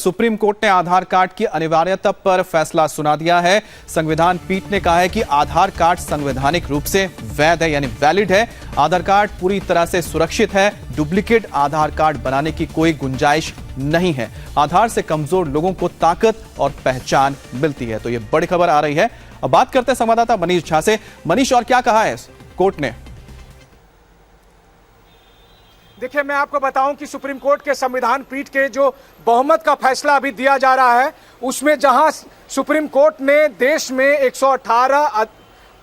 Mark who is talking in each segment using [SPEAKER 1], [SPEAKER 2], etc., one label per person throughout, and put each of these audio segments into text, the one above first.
[SPEAKER 1] Supreme court ने आधार card की अनिवार्यता पर फैसला सुना दिया है। संविधान पीठ ने कहा है कि आधार कार्ड संवैधानिक रूप से वैध है, यानी वैलिड है। आधार कार्ड पूरी तरह से सुरक्षित है। डुप्लीकेट आधार कार्ड बनाने की कोई गुंजाइश नहीं है। आधार से कमजोर लोगों को ताकत और पहचान मिलती है। तो यह बड़ी खबर आ रही है। अब बात करते हैं संवाददाता मनीष झा से। मनीष, और क्या कहा है कोर्ट ने?
[SPEAKER 2] देखिए, मैं आपको बताऊं कि सुप्रीम कोर्ट के संविधान पीठ के जो बहुमत का फैसला अभी दिया जा रहा है, उसमें जहां सुप्रीम कोर्ट ने देश में 118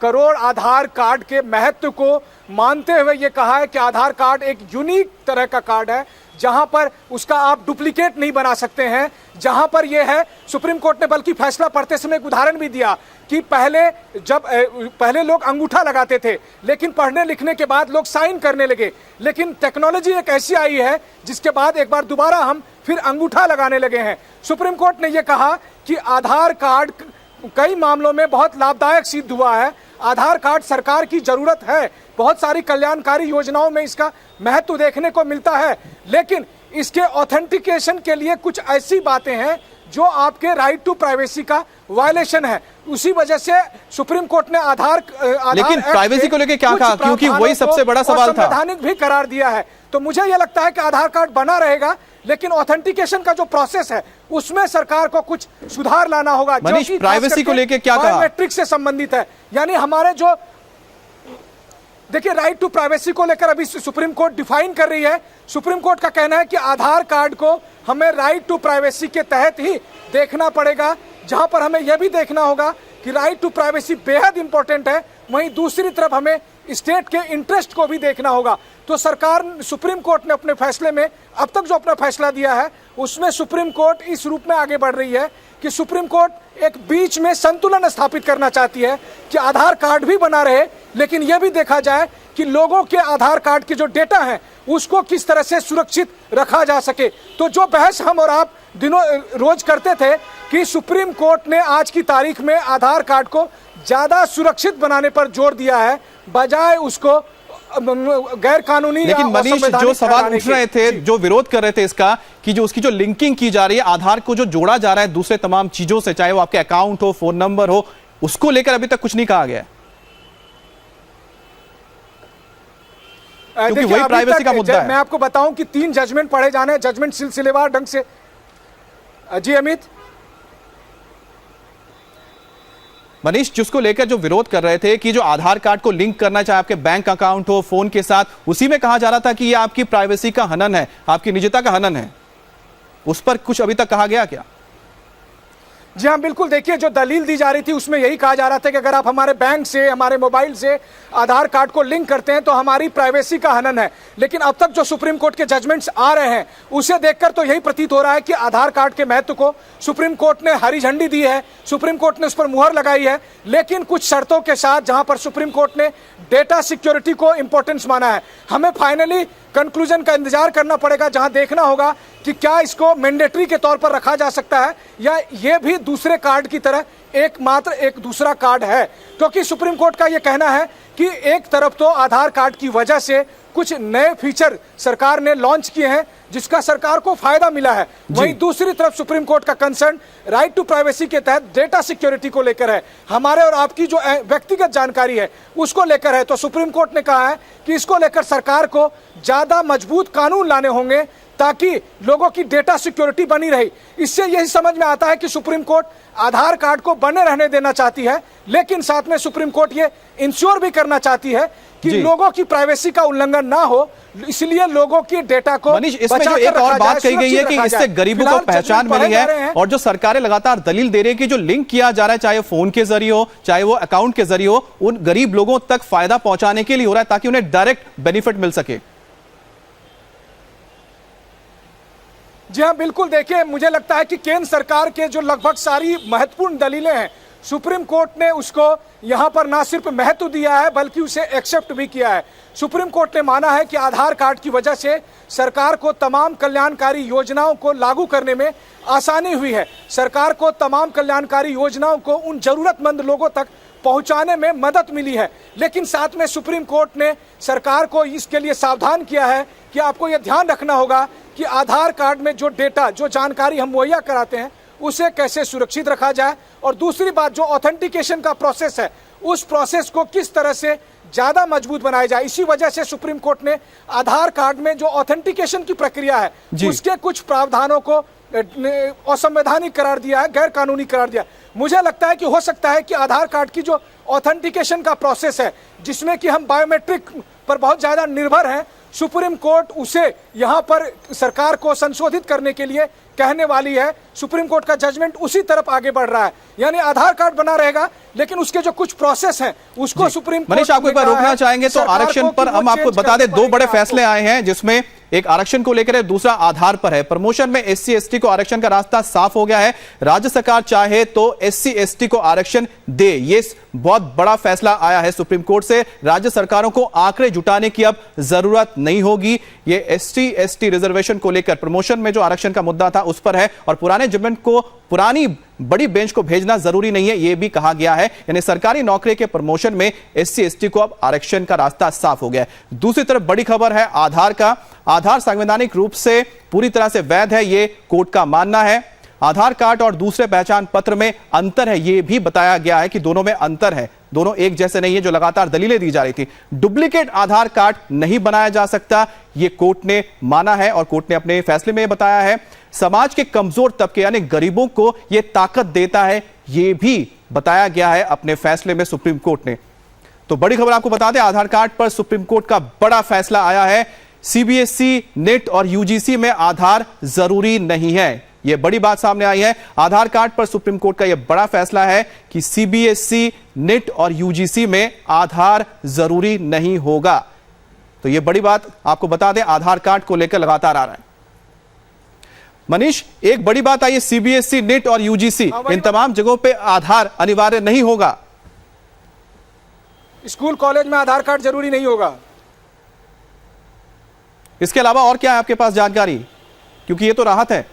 [SPEAKER 2] करोड़ आधार कार्ड के महत्व को मानते हुए ये कहा है कि आधार कार्ड एक यूनिक तरह का कार्ड है, जहां पर उसका आप डुप्लीकेट नहीं बना सकते हैं। जहां पर यह है, सुप्रीम कोर्ट ने बल्कि फैसला पढ़ते समय एक उदाहरण भी दिया कि पहले लोग अंगूठा लगाते थे, लेकिन पढ़ने लिखने के बाद लोग साइन करने लगे। लेकिन टेक्नोलॉजी एक ऐसी आई है जिसके बाद एक बार दोबारा हम फिर अंगूठा लगाने लगे हैं। सुप्रीम कोर्ट ने यह कहा कि आधार कार्ड कई मामलों में बहुत लाभदायक सिद्ध हुआ है। आधार कार्ड सरकार की जरूरत है, बहुत सारी कल्याणकारी योजनाओं में इसका महत्व देखने को मिलता है, लेकिन इसके ऑथेंटिकेशन के लिए कुछ ऐसी बातें हैं जो आपके राइट टू प्राइवेसी का वायलेशन है। उसी वजह से सुप्रीम कोर्ट ने
[SPEAKER 1] लेकिन प्राइवेसी को लेकर क्या कहा, क्योंकि वही सबसे बड़ा सवाल था,
[SPEAKER 2] संवैधानिक भी करार दिया है। तो मुझे यह लगता है कि आधार कार्ड बना रहेगा, लेकिन ऑथेंटिकेशन का जो प्रोसेस है उसमें सरकार को कुछ सुधार लाना होगा।
[SPEAKER 1] मनीष, प्राइवेसी को लेकर क्या कहा?
[SPEAKER 2] बायोमेट्रिक से संबंधित है, यानी हमारे जो देखिए राइट टू प्राइवेसी को लेकर अभी सुप्रीम कोर्ट डिफाइन कर रही है। सुप्रीम कोर्ट का कहना है कि आधार कार्ड को हमें राइट टू प्राइवेसी के तहत ही देखना पड़ेगा, जहां पर हमें यह भी देखना होगा कि राइट टू प्राइवेसी बेहद इंपॉर्टेंट है, वहीं दूसरी तरफ हमें स्टेट के इंटरेस्ट को भी देखना होगा। तो सरकार, सुप्रीम कोर्ट ने अपने फैसले में अब तक जो अपना फैसला दिया है उसमें सुप्रीम कोर्ट इस रूप में आगे बढ़ रही है कि सुप्रीम कोर्ट एक बीच में संतुलन स्थापित करना चाहती है कि आधार कार्ड भी बना रहे, लेकिन यह भी देखा जाए कि लोगों के आधार कार्ड के जो डेटा है उसको किस तरह से सुरक्षित रखा जा सके। तो जो बहस हम और आप रोज करते थे कि सुप्रीम कोर्ट ने आज की तारीख में आधार कार्ड को ज्यादा सुरक्षित बनाने पर जोर दिया है, बजाय उसको गैर कानूनी।
[SPEAKER 1] लेकिन मनीष, जो सवाल उठ रहे थे, जो विरोध कर रहे थे इसका, कि जो उसकी जो लिंकिंग की जा रही है, आधार को जो जोड़ा जा रहा है दूसरे तमाम चीजों से, चाहे वो आपके अकाउंट हो, फोन नंबर हो, उसको लेकर अभी तक कुछ नहीं कहा गया, क्योंकि वही प्राइवेसी का मुद्दा है।
[SPEAKER 2] मैं आपको बताऊं कि 3 जजमेंट पढ़े जाने हैं, जजमेंट सिलसिलेवार ढंग से। जी अमित।
[SPEAKER 1] मनीष, जिसको लेकर जो विरोध कर रहे थे कि जो आधार कार्ड को लिंक करना चाहे आपके बैंक अकाउंट हो, फोन के साथ, उसी में कहा जा रहा था कि ये आपकी प्राइवेसी का हनन है, आपकी निजता का हनन है, उस पर कुछ अभी तक कहा गया क्या?
[SPEAKER 2] जी हाँ, बिल्कुल। देखिए, जो दलील दी जा रही थी उसमें यही कहा जा रहा था कि अगर आप हमारे बैंक से, हमारे मोबाइल से आधार कार्ड को लिंक करते हैं तो हमारी प्राइवेसी का हनन है। लेकिन अब तक जो सुप्रीम कोर्ट के जजमेंट्स आ रहे हैं उसे देखकर तो यही प्रतीत हो रहा है कि आधार कार्ड के महत्व को सुप्रीम कोर्ट ने हरी झंडी दी है, सुप्रीम कोर्ट ने उस पर मुहर लगाई है, लेकिन कुछ शर्तों के साथ, जहां पर सुप्रीम कोर्ट ने डेटा सिक्योरिटी को इंपॉर्टेंस माना है। हमें फाइनली कंक्लूजन का इंतजार करना पड़ेगा, जहां देखना होगा कि क्या इसको मैंडेटरी के तौर पर रखा जा सकता है या ये भी दूसरे कार्ड की तरह एकमात्र एक दूसरा कार्ड है। क्योंकि सुप्रीम कोर्ट का यह कहना है कि एक तरफ तो आधार कार्ड की वजह से कुछ नए फीचर सरकार ने लॉन्च किए हैं जिसका सरकार को फायदा मिला है, वहीं दूसरी तरफ सुप्रीम कोर्ट का कंसर्न राइट टू प्राइवेसी के तहत डेटा सिक्योरिटी को लेकर है, हमारे और आपकी जो व्यक्तिगत जानकारी है उसको लेकर है। तो सुप्रीम कोर्ट ने कहा है कि इसको लेकर सरकार को ज्यादा मजबूत कानून लाने होंगे ताकि लोगों की डेटा सिक्योरिटी बनी रही। इससे यही समझ में आता है कि सुप्रीम कोर्ट आधार कार्ड को बने रहने देना चाहती है, लेकिन साथ में सुप्रीम कोर्ट ये इंश्योर भी करना चाहती है कि लोगों की प्राइवेसी का उल्लंघन ना हो, इसलिए लोगों की डेटा को।
[SPEAKER 1] मनीष, इसमें जो एक और बात कही गई है कि इससे गरीबों को पहचान मिली है, और जो सरकारें लगातार दलील दे रही है कि जो लिंक किया जा रहा है, चाहे फोन के जरिए हो, चाहे वो अकाउंट के जरिए हो, उन गरीब लोगों तक फायदा पहुंचाने के लिए हो रहा है ताकि उन्हें डायरेक्ट बेनिफिट मिल सके।
[SPEAKER 2] जी हाँ, बिल्कुल। देखिए, मुझे लगता है कि केंद्र सरकार के जो लगभग सारी महत्वपूर्ण दलीलें हैं, सुप्रीम कोर्ट ने उसको यहां पर ना सिर्फ महत्व दिया है बल्कि उसे एक्सेप्ट भी किया है। सुप्रीम कोर्ट ने माना है कि आधार कार्ड की वजह से सरकार को तमाम कल्याणकारी योजनाओं को लागू करने में आसानी हुई है, सरकार को तमाम कल्याणकारी योजनाओं को उन जरूरतमंद लोगों तक पहुंचाने में मदद मिली है। लेकिन साथ में सुप्रीम कोर्ट ने सरकार को इसके लिए सावधान किया है कि आपको यह ध्यान रखना होगा कि आधार कार्ड में जो डेटा, जो जानकारी हम मुहैया कराते हैं उसे कैसे सुरक्षित रखा जाए, और दूसरी बात जो ऑथेंटिकेशन का प्रोसेस है उस प्रोसेस को किस तरह से ज्यादा मजबूत बनाया जाए। इसी वजह से सुप्रीम कोर्ट ने आधार कार्ड में जो ऑथेंटिकेशन की प्रक्रिया है उसके कुछ प्रावधानों को असंवैधानिक करार दिया है, गैर कानूनी करार दिया। मुझे लगता है कि हो सकता है कि आधार कार्ड की जो ऑथेंटिकेशन का प्रोसेस है जिसमें कि हम बायोमेट्रिक पर बहुत ज्यादा निर्भर हैं, सुप्रीम कोर्ट उसे यहां पर सरकार को संशोधित करने के लिए कहने वाली है। सुप्रीम कोर्ट का जजमेंट उसी तरफ आगे बढ़ रहा है, यानी आधार कार्ड बना रहेगा लेकिन उसके जो कुछ प्रोसेस हैं उसको सुप्रीम कोर्ट।
[SPEAKER 1] मनीष, आपको एक बार रोकना चाहेंगे तो आरक्षण पर हम आपको बता दें, दो बड़े फैसले आए हैं जिसमें एक आरक्षण को लेकर है, दूसरा आधार पर है। प्रमोशन में एससी एसटी को आरक्षण का रास्ता साफ हो गया है। राज्य सरकार चाहे तो एससी एसटी को आरक्षण दे, ये बहुत बड़ा फैसला आया है सुप्रीम कोर्ट से। राज्य सरकारों को आंकड़े जुटाने की अब जरूरत नहीं होगी। ये एसटी एसटी रिजर्वेशन को लेकर प्रमोशन में जो आरक्षण का मुद्दा था उस पर है, और पुराने जजमेंट को पुरानी बड़ी बेंच को भेजना जरूरी नहीं है, यह भी कहा गया है। यानी सरकारी नौकरी के प्रमोशन में एससी एसटी को अब आरक्षण का रास्ता साफ हो गया है। दूसरी तरफ बड़ी खबर है आधार का। आधार संवैधानिक रूप से पूरी तरह से वैध है, यह कोर्ट का मानना है। आधार कार्ड और दूसरे पहचान पत्र में अंतर है, यह भी बताया गया है कि दोनों में अंतर है, दोनों एक जैसे नहीं है, जो लगातार दलीलें दी जा रही थी। डुप्लीकेट आधार कार्ड नहीं बनाया जा सकता, यह कोर्ट ने माना है, और कोर्ट ने अपने फैसले में बताया है। समाज के कमजोर तबके यानी गरीबों को यह ताकत देता है, यह भी बताया गया है अपने फैसले में सुप्रीम कोर्ट ने। तो बड़ी खबर आपको बता दें, आधार कार्ड पर सुप्रीम कोर्ट का बड़ा फैसला आया है। सीबीएसई, नेट और यूजीसी में आधार जरूरी नहीं है, यह बड़ी बात सामने आई है। आधार कार्ड पर सुप्रीम कोर्ट का यह बड़ा फैसला है कि सीबीएसई, नेट और यूजीसी में आधार जरूरी नहीं होगा। तो यह बड़ी बात आपको बता दें, आधार कार्ड को लेकर लगातार आ रहा है। मनीष, एक बड़ी बात आई है, सीबीएसई, नेट और यूजीसी इन तमाम जगहों पे आधार अनिवार्य नहीं होगा।
[SPEAKER 2] स्कूल कॉलेज में आधार कार्ड जरूरी नहीं होगा।
[SPEAKER 1] इसके अलावा और क्या है आपके पास जानकारी, क्योंकि ये तो राहत है।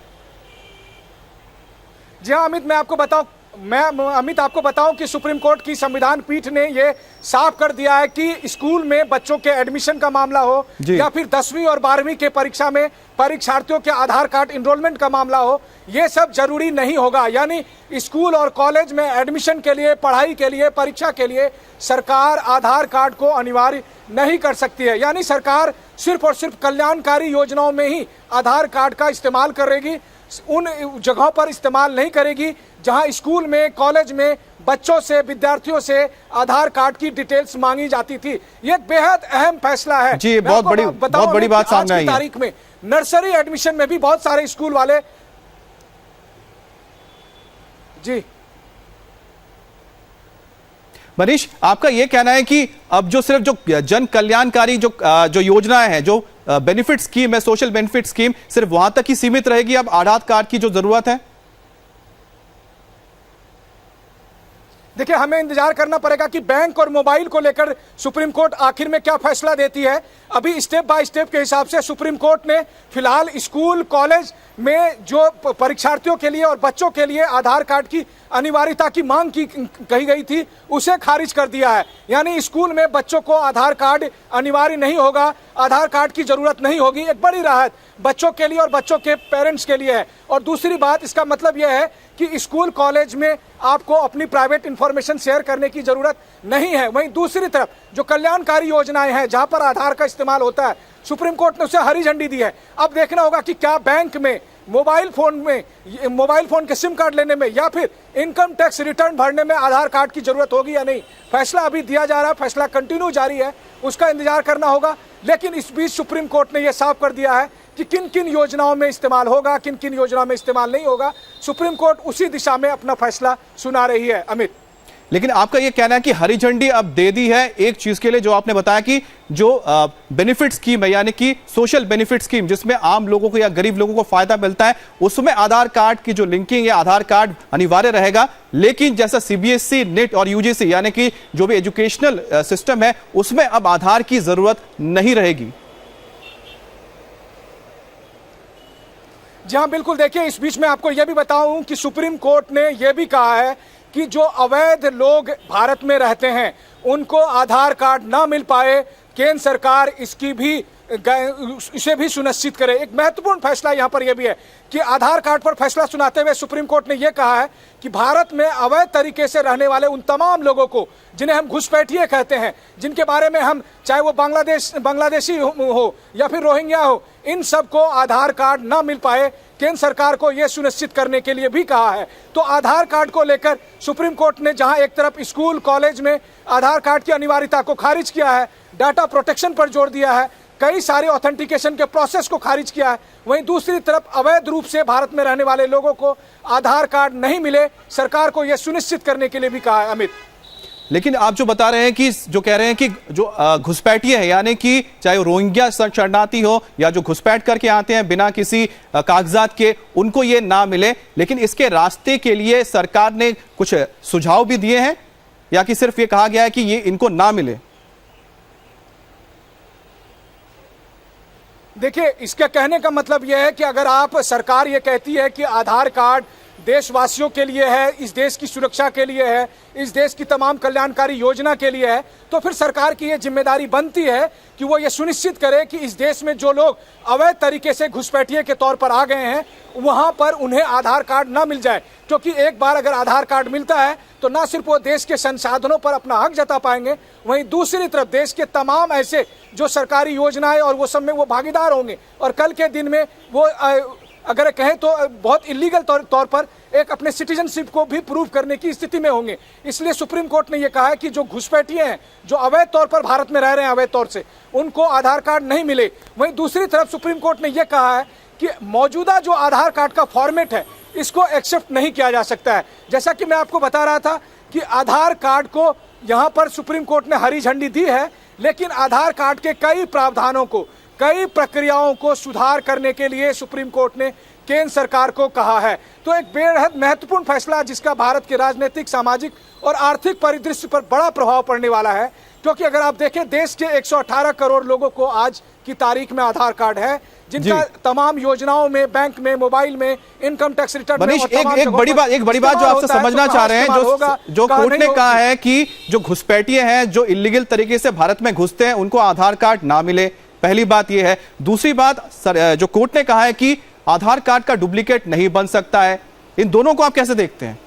[SPEAKER 2] जी हाँ अमित, अमित आपको बताऊं कि सुप्रीम कोर्ट की संविधान पीठ ने यह साफ कर दिया है कि स्कूल में बच्चों के एडमिशन का मामला हो या फिर 10वीं और 12वीं के परीक्षा में परीक्षार्थियों के आधार कार्ड इनरोलमेंट का मामला हो, यह सब जरूरी नहीं होगा। यानी स्कूल और कॉलेज में एडमिशन के लिए, पढ़ाई के लिए, परीक्षा के लिए सरकार आधार कार्ड को अनिवार्य नहीं कर सकती है। यानी सरकार सिर्फ और सिर्फ कल्याणकारी योजनाओं में ही आधार कार्ड का इस्तेमाल करेगी, उन जगहों पर इस्तेमाल नहीं करेगी जहां स्कूल में, कॉलेज में बच्चों से, विद्यार्थियों से आधार कार्ड की डिटेल्स मांगी जाती थी। ये बेहद अहम फैसला है
[SPEAKER 1] जी, बहुत बड़ी बात सामने आई है।
[SPEAKER 2] तारीख में नर्सरी एडमिशन में भी बहुत सारे स्कूल वाले जी।
[SPEAKER 1] मनीष, आपका यह कहना है कि अब जो सिर्फ जो जन कल्याणकारी जो योजनाएं हैं, जो बेनिफिट स्कीम है, सोशल बेनिफिट स्कीम, सिर्फ वहां तक ही सीमित रहेगी, अब आधार कार्ड की जो जरूरत है?
[SPEAKER 2] देखिए, हमें इंतजार करना पड़ेगा कि बैंक और मोबाइल को लेकर सुप्रीम कोर्ट आखिर में क्या फैसला देती है। अभी स्टेप बाय स्टेप के हिसाब से सुप्रीम कोर्ट ने फिलहाल स्कूल, कॉलेज में जो परीक्षार्थियों के लिए और बच्चों के लिए आधार कार्ड की अनिवार्यता की मांग की कही गई थी, उसे खारिज कर दिया है। यानी स्कूल में बच्चों को आधार कार्ड अनिवार्य नहीं होगा, आधार कार्ड की जरूरत नहीं होगी। एक बड़ी राहत बच्चों के लिए और बच्चों के पेरेंट्स के लिए है। और दूसरी बात, इसका मतलब यह है कि स्कूल, कॉलेज में आपको अपनी प्राइवेट इंफॉर्मेशन शेयर करने की जरूरत नहीं है। वहीं दूसरी तरफ जो कल्याणकारी योजनाएं हैं जहां पर आधार का इस्तेमाल होता है, सुप्रीम कोर्ट ने उसे हरी झंडी दी है। अब देखना होगा कि क्या बैंक में, मोबाइल फोन के सिम कार्ड लेने में या फिर इनकम टैक्स रिटर्न भरने में आधार कार्ड की जरूरत होगी या नहीं। फैसला अभी दिया जा रहा है, फैसला कंटिन्यू जारी है, उसका इंतजार करना होगा। लेकिन इस बीच सुप्रीम कोर्ट ने यह साफ कर दिया है कि किन किन योजनाओं में इस्तेमाल होगा, किन किन योजनाओं में इस्तेमाल नहीं होगा। सुप्रीम कोर्ट उसी दिशा में अपना फैसला सुना रही है। अमित,
[SPEAKER 1] लेकिन आपका यह कहना है कि हरी झंडी अब दे दी है एक चीज के लिए, जो आपने बताया कि जो बेनिफिट स्कीम है, यानी कि सोशल बेनिफिट स्कीम, जिसमें आम लोगों को या गरीब लोगों को फायदा मिलता है, उसमें आधार कार्ड की जो लिंकिंग है, आधार कार्ड अनिवार्य रहेगा। लेकिन जैसा सीबीएसई, नेट और यूजीसी, यानी कि जो भी एजुकेशनल सिस्टम है, उसमें अब आधार की जरूरत नहीं रहेगी।
[SPEAKER 2] जी हाँ, बिल्कुल। देखिए, इस बीच में आपको यह भी बताऊं कि सुप्रीम कोर्ट ने यह भी कहा है कि जो अवैध लोग भारत में रहते हैं उनको आधार कार्ड ना मिल पाए, केंद्र सरकार इसकी भी इसे भी सुनिश्चित करे। एक महत्वपूर्ण फैसला यहां पर यह भी है कि आधार कार्ड पर फैसला सुनाते हुए सुप्रीम कोर्ट ने यह कहा है कि भारत में अवैध तरीके से रहने वाले उन तमाम लोगों को, जिन्हें हम घुसपैठिए कहते हैं, जिनके बारे में हम, चाहे वो बांग्लादेशी हो या फिर रोहिंग्या हो, इन सबको आधार कार्ड ना मिल पाए, केंद्र सरकार को यह सुनिश्चित करने के लिए भी कहा है। तो आधार कार्ड को लेकर सुप्रीम कोर्ट ने जहां एक तरफ स्कूल कॉलेज में आधार कार्ड की अनिवार्यता को खारिज किया है, डाटा प्रोटेक्शन पर जोर दिया है, कई सारे ऑथेंटिकेशन के प्रोसेस को खारिज किया है, वहीं दूसरी तरफ अवैध रूप से भारत में रहने वाले लोगों को आधार कार्ड नहीं मिले, सरकार को यह सुनिश्चित करने के लिए भी कहा है। अमित,
[SPEAKER 1] लेकिन आप जो बता रहे हैं कि जो कह रहे हैं कि जो घुसपैठिए है, यानी कि चाहे रोहिंग्या शरणार्थी हो या जो घुसपैठ करके आते हैं बिना किसी कागजात के, उनको ये ना मिले, लेकिन इसके रास्ते के लिए सरकार ने कुछ सुझाव भी दिए हैं या कि सिर्फ ये कहा गया है कि ये इनको ना मिले?
[SPEAKER 2] देखिए, इसका कहने का मतलब यह है कि अगर आप, सरकार ये कहती है कि आधार कार्ड देशवासियों के लिए है, इस देश की सुरक्षा के लिए है, इस देश की तमाम कल्याणकारी योजना के लिए है, तो फिर सरकार की ये जिम्मेदारी बनती है कि वो ये सुनिश्चित करे कि इस देश में जो लोग अवैध तरीके से घुसपैठिए के तौर पर आ गए हैं वहां पर उन्हें आधार कार्ड ना मिल जाए। क्योंकि एक बार अगर आधार कार्ड मिलता है तो ना सिर्फ वो देश के संसाधनों पर अपना हक जता पाएंगे, वहीं दूसरी तरफ देश के तमाम ऐसे जो सरकारी योजनाएं और वो सब में वो भागीदार होंगे, और कल के दिन में वो अगर कहें तो बहुत इलीगल तौर पर एक अपने सिटीजनशिप को भी प्रूव करने की स्थिति में होंगे। इसलिए सुप्रीम कोर्ट ने यह कहा है कि जो घुसपैठिए हैं, जो अवैध तौर पर भारत में रह रहे हैं अवैध तौर से, उनको आधार कार्ड नहीं मिले। वहीं दूसरी तरफ सुप्रीम कोर्ट ने यह कहा है कि मौजूदा जो आधार कार्ड का फॉर्मेट है इसको एक्सेप्ट नहीं किया जा सकता है। जैसा कि मैं आपको बता रहा था कि आधार कार्ड को यहाँ पर सुप्रीम कोर्ट ने हरी झंडी दी है, लेकिन आधार कार्ड के कई प्रावधानों को, कई प्रक्रियाओं को सुधार करने के लिए सुप्रीम कोर्ट ने केंद्र सरकार को कहा है। तो एक बेहद महत्वपूर्ण फैसला जिसका भारत के राजनीतिक, सामाजिक और आर्थिक परिदृश्य पर बड़ा प्रभाव पड़ने वाला है। क्योंकि अगर आप देखें, देश के 118 करोड़ लोगों को आज की तारीख में आधार कार्ड है, जिनका तमाम योजनाओं में, बैंक में, मोबाइल में, इनकम टैक्स रिटर्न में,
[SPEAKER 1] एक बड़ी बात जो आपसे समझना चाह रहे हैं, जो कोर्ट ने कहा है कि जो घुसपैठिए हैं, जो इलीगल तरीके से भारत में घुसते हैं, उनको आधार कार्ड ना मिले, पहली बात यह है। दूसरी बात, जो कोर्ट ने कहा है कि आधार कार्ड का डुप्लीकेट नहीं बन सकता है। इन दोनों को आप कैसे देखते हैं?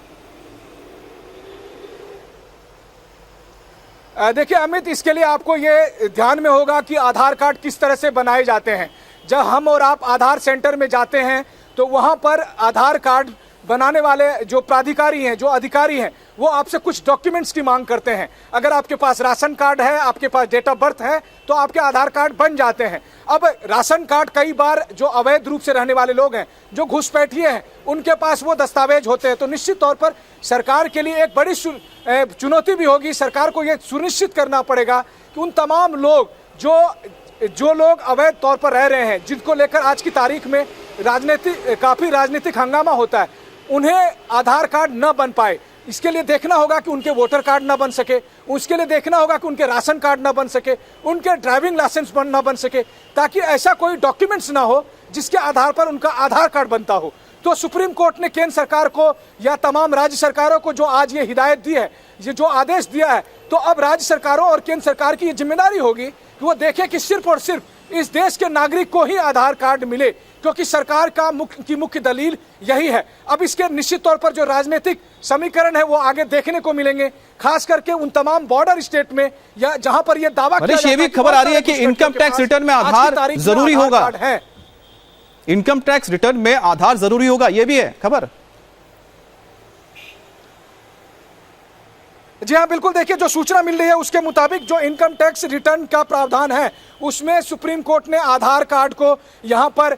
[SPEAKER 2] देखिए अमित, इसके लिए आपको ये ध्यान में होगा कि आधार कार्ड किस तरह से बनाए जाते हैं। जब हम और आप आधार सेंटर में जाते हैं तो वहां पर आधार कार्ड बनाने वाले जो प्राधिकारी हैं, जो अधिकारी हैं, वो आपसे कुछ डॉक्यूमेंट्स की मांग करते हैं। अगर आपके पास राशन कार्ड है, आपके पास डेट ऑफ बर्थ है, तो आपके आधार कार्ड बन जाते हैं। अब राशन कार्ड कई बार जो अवैध रूप से रहने वाले लोग हैं, जो घुसपैठिए हैं, उनके पास वो दस्तावेज होते हैं। तो निश्चित तौर पर सरकार के लिए एक बड़ी चुनौती भी होगी। सरकार को ये सुनिश्चित करना पड़ेगा कि उन तमाम लोग जो लोग अवैध तौर पर रह रहे हैं, जिनको लेकर आज की तारीख में काफी राजनीतिक हंगामा होता है, उन्हें आधार कार्ड न बन पाए। इसके लिए देखना होगा कि उनके वोटर कार्ड न बन सके, उसके लिए देखना होगा कि उनके राशन कार्ड न बन सके, उनके ड्राइविंग लाइसेंस न बन सके, ताकि ऐसा कोई डॉक्यूमेंट्स ना हो जिसके आधार पर उनका आधार कार्ड बनता हो। तो सुप्रीम कोर्ट ने केंद्र सरकार को या तमाम राज्य सरकारों को जो आज ये हिदायत दी है, ये जो आदेश दिया है, तो अब राज्य सरकारों और केंद्र सरकार की ये जिम्मेदारी होगी कि वो देखे कि सिर्फ और सिर्फ इस देश के नागरिक को ही आधार कार्ड मिले, क्योंकि सरकार का मुख्य दलील यही है। अब इसके निश्चित तौर पर जो राजनीतिक समीकरण है वो आगे देखने को मिलेंगे, खास करके उन तमाम बॉर्डर स्टेट में या जहां पर ये दावा किया जाता है।
[SPEAKER 1] ये भी खबर आ रही है कि इनकम टैक्स रिटर्न में आधार जरूरी होगा। इनकम टैक्स रिटर्न में आधार जरूरी होगा, यह भी है खबर।
[SPEAKER 2] जी हाँ, बिल्कुल। देखिए, जो सूचना मिल रही है उसके मुताबिक जो इनकम टैक्स रिटर्न का प्रावधान है उसमें सुप्रीम कोर्ट ने आधार कार्ड को यहां पर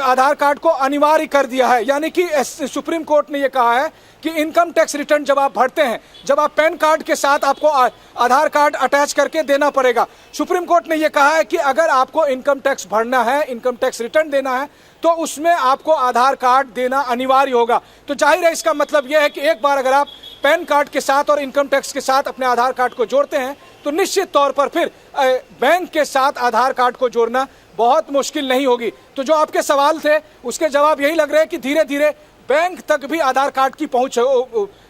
[SPEAKER 2] आधार कार्ड को अनिवार्य कर दिया है। यानी कि सुप्रीम कोर्ट ने यह कहा है कि इनकम टैक्स रिटर्न जब आप भरते हैं, जब आप पैन कार्ड के साथ आपको आधार कार्ड अटैच करके देना पड़ेगा। सुप्रीम कोर्ट ने यह कहा है कि अगर आपको इनकम टैक्स भरना है, इनकम टैक्स रिटर्न देना है, तो उसमें आपको आधार कार्ड देना अनिवार्य होगा। तो जाहिर है इसका मतलब यह है कि एक बार अगर आप पैन कार्ड के साथ और इनकम टैक्स के साथ अपने आधार कार्ड को जोड़ते हैं तो निश्चित तौर पर फिर बैंक के साथ आधार कार्ड को जोड़ना बहुत मुश्किल नहीं होगी। तो जो आपके सवाल थे उसके जवाब यही लग रहे हैं कि धीरे धीरे बैंक तक भी आधार कार्ड की पहुंच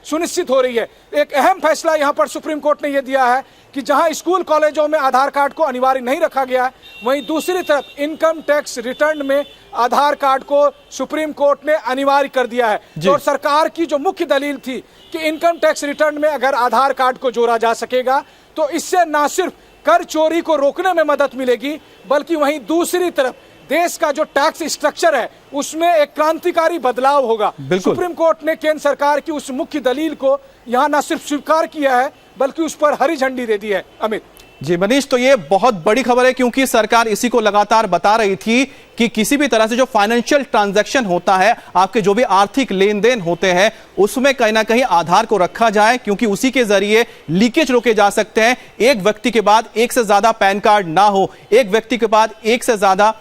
[SPEAKER 2] सुनिश्चित हो रही है। एक अहम फैसला यहां पर सुप्रीम कोर्ट ने यह दिया है कि जहां स्कूल कॉलेजों में आधार कार्ड को अनिवार्य नहीं रखा गया है, वहीं दूसरी तरफ इनकम टैक्स रिटर्न में आधार कार्ड को सुप्रीम कोर्ट ने अनिवार्य कर दिया है। तो सरकार की जो मुख्य दलील थी कि इनकम टैक्स रिटर्न में अगर आधार कार्ड को जोड़ा जा सकेगा तो इससे न सिर्फ कर चोरी को रोकने में मदद मिलेगी, बल्कि वहीं दूसरी तरफ देश का जो टैक्स स्ट्रक्चर है उसमें एक क्रांतिकारी बदलाव होगा। सुप्रीम कोर्ट ने केंद्र सरकार की उस मुख्य दलील को यहां न सिर्फ स्वीकार किया है बल्कि उस पर हरी झंडी दे दी है। अमित
[SPEAKER 1] जी मनीष, तो ये बहुत बड़ी खबर है क्योंकि सरकार इसी को लगातार बता रही थी कि किसी भी तरह से जो फाइनेंशियल ट्रांजैक्शन होता है, आपके जो भी आर्थिक लेन देन होते हैं, उसमें कहीं ना कहीं आधार को रखा जाए क्योंकि उसी के जरिए लीकेज रोके जा सकते हैं। एक व्यक्ति के बाद एक से ज्यादा पैन कार्ड ना हो, एक व्यक्ति के बाद एक से ज्यादा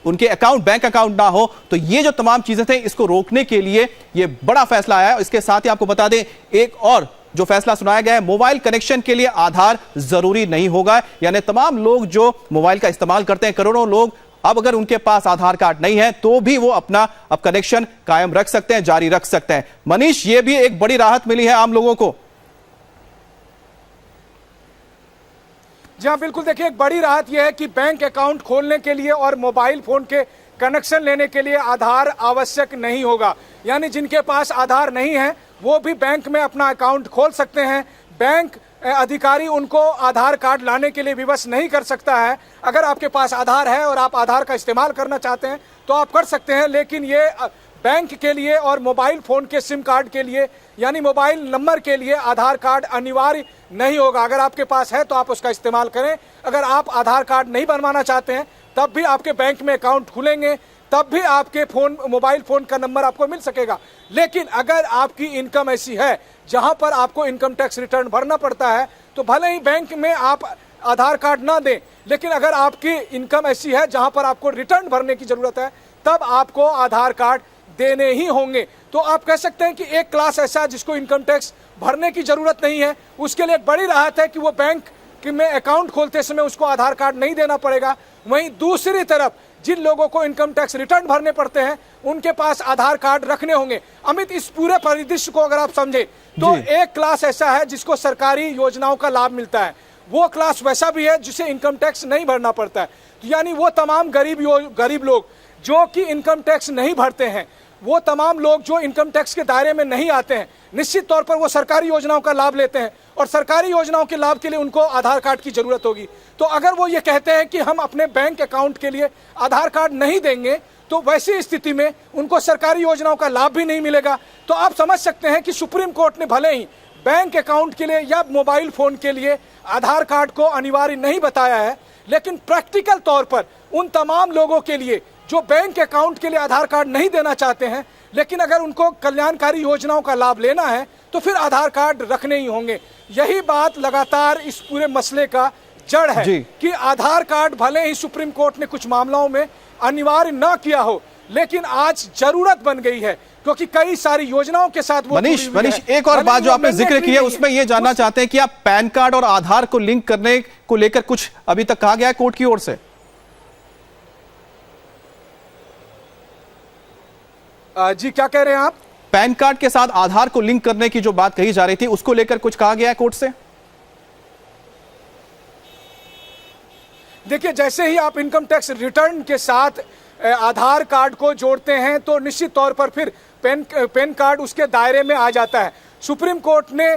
[SPEAKER 1] उनके अकाउंट बैंक अकाउंट ना हो, तो ये जो तमाम चीजें थे इसको रोकने के लिए ये बड़ा फैसला आया है। इसके साथ ही आपको बता दें एक और जो फैसला सुनाया गया है, मोबाइल कनेक्शन के लिए आधार जरूरी नहीं होगा। यानी तमाम लोग जो मोबाइल का इस्तेमाल करते हैं, करोड़ों लोग, अब अगर उनके पास आधार कार्ड नहीं है तो भी वो अपना अब कनेक्शन कायम रख सकते हैं, जारी रख सकते हैं। मनीष, ये भी एक बड़ी राहत मिली है आम लोगों को।
[SPEAKER 2] जी हाँ, बिल्कुल। देखिए, एक बड़ी राहत यह है कि बैंक अकाउंट खोलने के लिए और मोबाइल फोन के कनेक्शन लेने के लिए आधार आवश्यक नहीं होगा। यानी जिनके पास आधार नहीं है वो भी बैंक में अपना अकाउंट खोल सकते हैं। बैंक अधिकारी उनको आधार कार्ड लाने के लिए विवश नहीं कर सकता है। अगर आपके पास आधार है और आप आधार का इस्तेमाल करना चाहते हैं तो आप कर सकते हैं, लेकिन ये बैंक के लिए और मोबाइल फोन के सिम कार्ड के लिए यानी मोबाइल नंबर के लिए आधार कार्ड अनिवार्य नहीं होगा। अगर आपके पास है तो आप उसका इस्तेमाल करें। अगर आप आधार कार्ड नहीं बनवाना चाहते हैं तब भी आपके बैंक में अकाउंट खुलेंगे, तब भी आपके मोबाइल फोन का नंबर आपको मिल सकेगा। लेकिन अगर आपकी इनकम ऐसी है जहां पर आपको इनकम टैक्स रिटर्न भरना पड़ता है तो भले ही बैंक में आप आधार कार्ड ना दें, लेकिन अगर आपकी इनकम ऐसी है जहां पर आपको रिटर्न भरने की जरूरत है तब आपको आधार कार्ड देने ही होंगे। तो आप कह सकते हैं कि एक क्लास ऐसा है जिसको इनकम टैक्स भरने की जरूरत नहीं है, उसके लिए एक बड़ी राहत है कि वो बैंक में अकाउंट खोलते समय उसको आधार कार्ड नहीं देना पड़ेगा। वहीं दूसरी तरफ जिन लोगों को इनकम टैक्स रिटर्न भरने पड़ते हैं उनके पास आधार कार्ड रखने होंगे। अमित, इस पूरे परिदृश्य को अगर आप समझे तो एक क्लास ऐसा है जिसको सरकारी योजनाओं का लाभ मिलता है, वो क्लास वैसा भी है जिसे इनकम टैक्स नहीं भरना पड़ता है। तो यानी वो तमाम गरीब लोग जो कि इनकम टैक्स नहीं भरते हैं, वो तमाम लोग जो इनकम टैक्स के दायरे में नहीं आते हैं, निश्चित तौर पर वो सरकारी योजनाओं का लाभ लेते हैं और सरकारी योजनाओं के लाभ के लिए उनको आधार कार्ड की जरूरत होगी। तो अगर वो ये कहते हैं कि हम अपने बैंक अकाउंट के लिए आधार कार्ड नहीं देंगे तो वैसी स्थिति में उनको सरकारी योजनाओं का लाभ भी नहीं मिलेगा। तो आप समझ सकते हैं कि सुप्रीम कोर्ट ने भले ही बैंक अकाउंट के लिए या मोबाइल फोन के लिए आधार कार्ड को अनिवार्य नहीं बताया है, लेकिन प्रैक्टिकल तौर पर उन तमाम लोगों के लिए जो बैंक अकाउंट के लिए आधार कार्ड नहीं देना चाहते हैं लेकिन अगर उनको कल्याणकारी योजनाओं का लाभ लेना है तो फिर आधार कार्ड रखने ही होंगे। यही बात लगातार इस पूरे मसले का जड़ है कि आधार कार्ड भले ही सुप्रीम कोर्ट ने कुछ मामलों में अनिवार्य न किया हो, लेकिन आज जरूरत बन गई है क्योंकि कई सारी योजनाओं के साथ वो
[SPEAKER 1] मनीष, एक और बात जो आपने जिक्र की है उसमें ये जानना चाहते हैं कि आप पैन कार्ड और आधार को लिंक करने को लेकर कुछ अभी तक कहा गया है कोर्ट की ओर से?
[SPEAKER 2] जी, क्या कह रहे हैं आप?
[SPEAKER 1] पैन कार्ड के साथ आधार को लिंक करने की जो बात कही जा रही थी उसको लेकर कुछ कहा गया है कोर्ट से?
[SPEAKER 2] देखिए, जैसे ही आप इनकम टैक्स रिटर्न के साथ आधार कार्ड को जोड़ते हैं तो निश्चित तौर पर फिर पैन कार्ड उसके दायरे में आ जाता है। सुप्रीम कोर्ट ने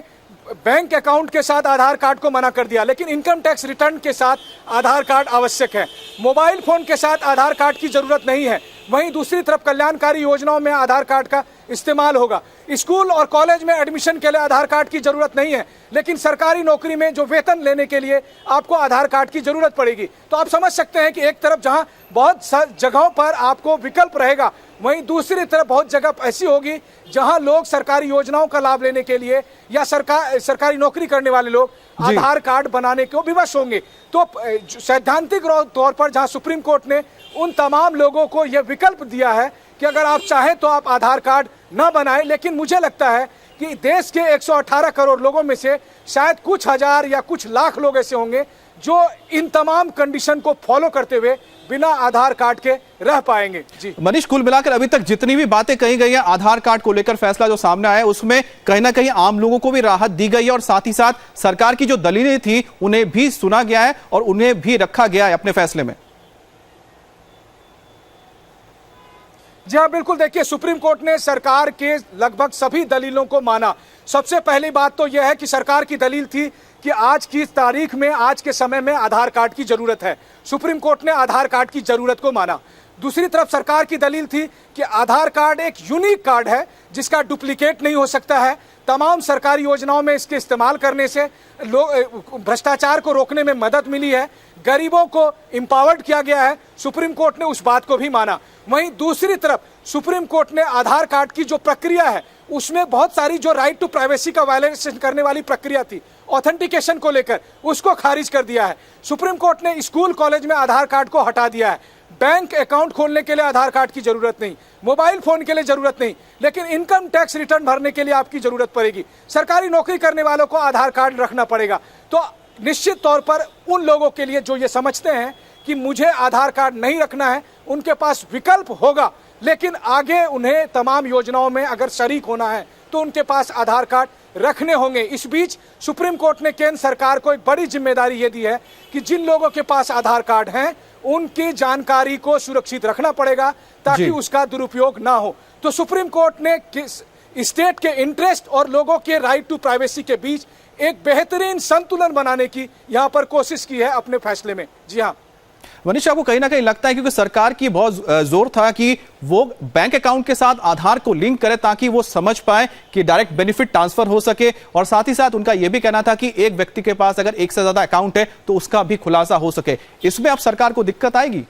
[SPEAKER 2] बैंक अकाउंट के साथ आधार कार्ड को मना कर दिया, लेकिन इनकम टैक्स रिटर्न के साथ आधार कार्ड आवश्यक है। मोबाइल फोन के साथ आधार कार्ड की जरूरत नहीं है। वहीं दूसरी तरफ कल्याणकारी योजनाओं में आधार कार्ड का इस्तेमाल होगा। स्कूल और कॉलेज में एडमिशन के लिए आधार कार्ड की जरूरत नहीं है, लेकिन सरकारी नौकरी में जो वेतन लेने के लिए आपको आधार कार्ड की जरूरत पड़ेगी। तो आप समझ सकते हैं कि एक तरफ जहां बहुत जगहों पर आपको विकल्प रहेगा, वहीं दूसरी तरफ बहुत जगह ऐसी होगी जहां लोग सरकारी योजनाओं का लाभ लेने के लिए या सरकारी नौकरी करने वाले लोग आधार कार्ड बनाने को विवश होंगे। तो सैद्धांतिक तौर पर जहां सुप्रीम कोर्ट ने उन तमाम लोगों को यह विकल्प दिया है कि अगर आप चाहें तो आप आधार कार्ड न बनाएं, लेकिन मुझे लगता है कि देश के 118 करोड़ लोगों में से शायद कुछ हजार या कुछ लाख लोग ऐसे होंगे जो इन तमाम कंडीशन को फॉलो करते हुए बिना आधार कार्ड के रह पाएंगे। जी
[SPEAKER 1] मनीष, कुल मिलाकर अभी तक जितनी भी बातें कही गई है आधार कार्ड को लेकर फैसला जो सामने आया है उसमें कहीं ना कहीं आम लोगों को भी राहत दी गई है और साथ ही साथ सरकार की जो दलीलें थी उन्हें भी सुना गया है और उन्हें भी रखा गया है अपने फैसले में।
[SPEAKER 2] जी हाँ, बिल्कुल। देखिए, सुप्रीम कोर्ट ने सरकार के लगभग सभी दलीलों को माना। सबसे पहली बात तो यह है कि सरकार की दलील थी कि आज की तारीख में, आज के समय में आधार कार्ड की जरूरत है। सुप्रीम कोर्ट ने आधार कार्ड की जरूरत को माना। दूसरी तरफ सरकार की दलील थी कि आधार कार्ड एक यूनिक कार्ड है जिसका डुप्लीकेट नहीं हो सकता है। तमाम सरकारी योजनाओं में इसके इस्तेमाल करने से भ्रष्टाचार को रोकने में मदद मिली है, गरीबों को एम्पावर्ड किया गया है। सुप्रीम कोर्ट ने उस बात को भी माना। वहीं दूसरी तरफ सुप्रीम कोर्ट ने आधार कार्ड की जो प्रक्रिया है उसमें बहुत सारी जो राइट टू प्राइवेसी का वायलेशन करने वाली प्रक्रिया थी, ऑथेंटिकेशन को लेकर, उसको खारिज कर दिया है। सुप्रीम कोर्ट ने स्कूल कॉलेज में आधार कार्ड को हटा दिया है। बैंक अकाउंट खोलने के लिए आधार कार्ड की जरूरत नहीं, मोबाइल फोन के लिए जरूरत नहीं, लेकिन इनकम टैक्स रिटर्न भरने के लिए आपकी जरूरत पड़ेगी। सरकारी नौकरी करने वालों को आधार कार्ड रखना पड़ेगा। तो निश्चित तौर पर उन लोगों के लिए जो ये समझते हैं कि मुझे आधार कार्ड नहीं रखना है, उनके पास विकल्प होगा, लेकिन आगे उन्हें तमाम योजनाओं में अगर शरीक होना है तो उनके पास आधार कार्ड रखने होंगे। इस बीच सुप्रीम कोर्ट ने केंद्र सरकार को एक बड़ी जिम्मेदारी ये दी है कि जिन लोगों के पास आधार कार्ड हैं उनकी जानकारी को सुरक्षित रखना पड़ेगा ताकि उसका दुरुपयोग ना हो। तो सुप्रीम कोर्ट ने स्टेट के इंटरेस्ट और लोगों के राइट टू प्राइवेसी के बीच एक बेहतरीन संतुलन बनाने की यहां पर कोशिश की है अपने फैसले में। जी हाँ
[SPEAKER 1] मनीष, आपको कहीं ना कहीं लगता है क्योंकि सरकार की बहुत जोर था कि वो बैंक अकाउंट के साथ आधार को लिंक करे ताकि वो समझ पाए कि डायरेक्ट बेनिफिट ट्रांसफर हो सके, और साथ ही साथ उनका यह भी कहना था कि एक व्यक्ति के पास अगर एक से ज्यादा अकाउंट है तो उसका भी खुलासा हो सके। इसमें अब सरकार को दिक्कत आएगी?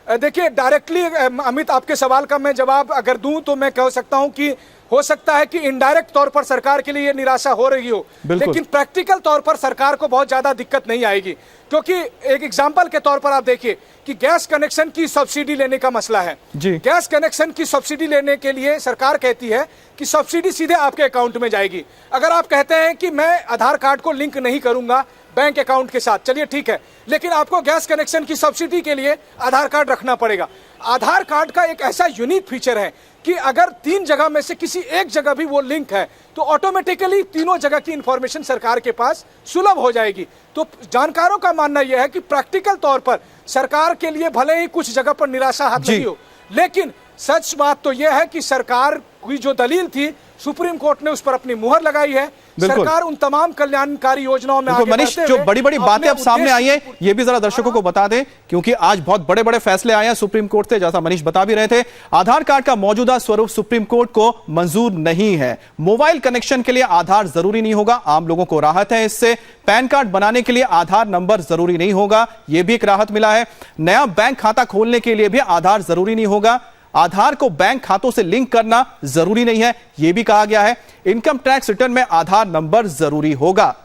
[SPEAKER 2] देखिए, डायरेक्टली अमित, आपके सवाल का मैं जवाब अगर दूं तो मैं कह सकता हूं कि हो सकता है कि इनडायरेक्ट तौर पर सरकार के लिए निराशा हो रही हो, लेकिन प्रैक्टिकल तौर पर सरकार को बहुत ज्यादा दिक्कत नहीं आएगी। क्योंकि एक एग्जांपल के तौर पर आप देखिए कि गैस कनेक्शन की सब्सिडी लेने का मसला है। गैस कनेक्शन की सब्सिडी लेने के लिए सरकार कहती है कि सब्सिडी सीधे आपके अकाउंट में जाएगी। अगर आप कहते हैं कि मैं आधार कार्ड को लिंक नहीं करूंगा बैंक अकाउंट के साथ, चलिए ठीक है, लेकिन आपको गैस कनेक्शन की सब्सिडी के लिए आधार कार्ड रखना पड़ेगा। आधार कार्ड का एक ऐसा यूनिक फीचर है कि अगर 3 जगह में से किसी एक जगह भी वो लिंक है तो ऑटोमेटिकली तीनों जगह की इंफॉर्मेशन सरकार के पास सुलभ हो जाएगी। तो जानकारों का मानना यह है कि प्रैक्टिकल तौर पर सरकार के लिए भले ही कुछ जगह पर निराशा हाथ लगी हो, लेकिन सच बात तो यह है कि सरकार की जो दलील थी सुप्रीम कोर्ट ने उस पर अपनी मुहर लगाई है। सरकार उन तमाम कल्याणकारी योजनाओं में आगे
[SPEAKER 1] मनीष, जो बड़ी बड़ी बातें अब सामने आई है ये भी जरा दर्शकों को बता दें, क्योंकि आज बहुत बड़े बड़े फैसले आए हैं सुप्रीम कोर्ट से, जैसा मनीष बता भी रहे थे। आधार कार्ड का मौजूदा स्वरूप सुप्रीम कोर्ट को मंजूर नहीं है। मोबाइल कनेक्शन के लिए आधार जरूरी नहीं होगा, आम लोगों को राहत है इससे। पैन कार्ड बनाने के लिए आधार नंबर जरूरी नहीं होगा, यह भी एक राहत मिला है। नया बैंक खाता खोलने के लिए भी आधार जरूरी नहीं होगा। आधार को बैंक खातों से लिंक करना जरूरी नहीं है, यह भी कहा गया है। इनकम टैक्स रिटर्न में आधार नंबर जरूरी होगा।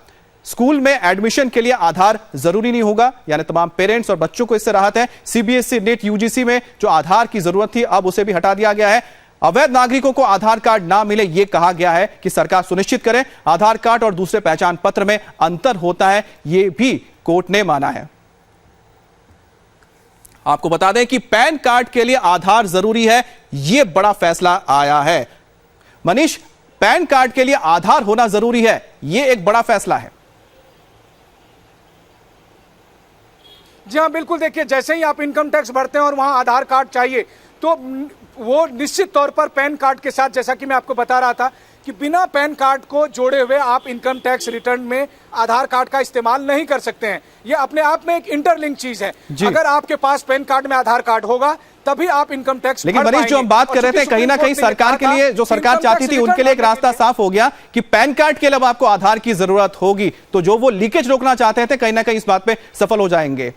[SPEAKER 1] स्कूल में एडमिशन के लिए आधार जरूरी नहीं होगा, यानी तमाम पेरेंट्स और बच्चों को इससे राहत है। सीबीएसई, नेट, यूजीसी में जो आधार की जरूरत थी अब उसे भी हटा दिया गया है। अवैध नागरिकों को आधार कार्ड ना मिले, यह कहा गया है कि सरकार सुनिश्चित करे। आधार कार्ड और दूसरे पहचान पत्र में अंतर होता है, यह भी कोर्ट ने माना है। आपको बता दें कि पैन कार्ड के लिए आधार जरूरी है, यह बड़ा फैसला आया है। मनीष, पैन कार्ड के लिए आधार होना जरूरी है, यह एक बड़ा फैसला है।
[SPEAKER 2] जी हाँ, बिल्कुल। देखिए, जैसे ही आप इनकम टैक्स भरते हैं और वहां आधार कार्ड चाहिए तो वो निश्चित तौर पर पैन कार्ड के साथ, जैसा कि मैं आपको बता रहा था कि बिना पैन कार्ड को जोड़े हुए आप इनकम टैक्स रिटर्न में आधार कार्ड का इस्तेमाल नहीं कर सकते हैं। ये अपने आप में एक इंटरलिंक चीज है। अगर आपके पास पैन कार्ड में आधार कार्ड होगा तभी आप इनकम टैक्स।
[SPEAKER 1] लेकिन मनीष, जो हम बात कर रहे थे, कहीं ना कहीं सरकार के लिए, जो सरकार चाहती थी, उनके लिए एक रास्ता साफ हो गया कि पैन कार्ड के अलावा आपको आधार की जरूरत होगी, तो जो वो लीकेज रोकना चाहते थे कहीं ना कहीं इस बात पे सफल हो जाएंगे।